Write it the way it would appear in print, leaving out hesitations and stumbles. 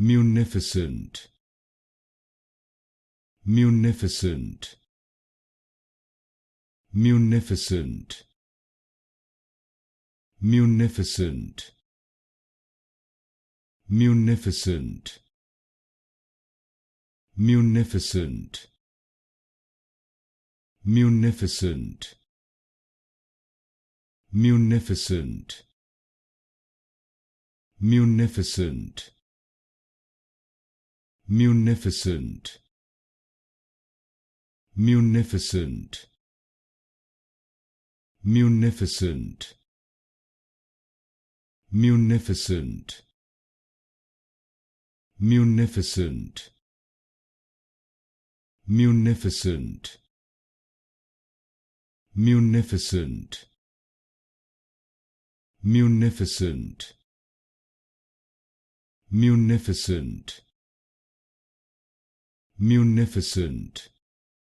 Munificent, munificent, munificent, munificent, munificent, munificent, munificent, munificent, munificent, munificent, munificent, munificent, munificent, munificent, munificent, munificent, munificent, munificent, munificent,